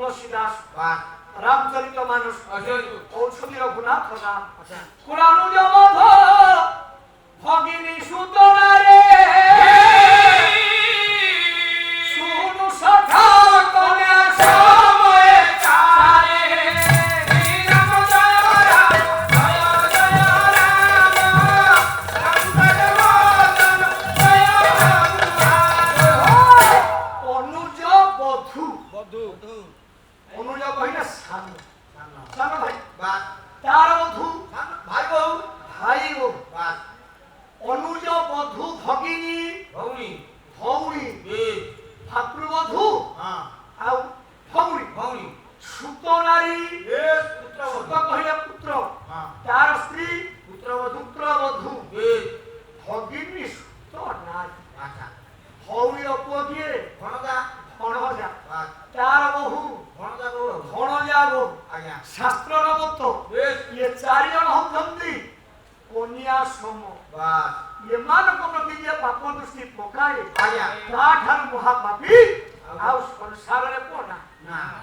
তুলসী দাস রামচরিত মানুষ ঔষধি রঘুনাথ রাম কুলানুজ বধ ভগিনী সুতনারে শুনু সখা কন্যা সময়ে চারে রাম জয় রাম জয় জয় রাম রাম জয় মদন জয় অনুজ বধূ অনুজ কহিনা সান সান ভাই তার বধূ ভাই বউ ভাই বউ অনুজ বধূ ভগিনী ভৌরী ভাতৃবধূ ଆଉ ଭଉଣୀ ସୁତ ନାରୀ ସୁତ କହିଲେ ପୁତ୍ର ତାର ସ୍ତ୍ରୀ ପୁତ୍ରବଧୂ ଭଗିନୀ ସୁତ ନାରୀ ଭଉଣୀର ପୁଅ କିଏ ଭଣଜା ତାର ବୋହୂ ଭଣଜା ବୋହୂ ଶାସ୍ତ୍ରର ମତ ଇଏ ଚାରିଜଣ ହଉଛନ୍ତି କନ୍ୟା ସମ ଏମାନଙ୍କ ପ୍ରତି ଯିଏ ପାପ ଦୃଷ୍ଟି ପକାଏ ତାଠାରୁ ମହାପାପୀ ଆଉ ସଂସାରରେ ପଡା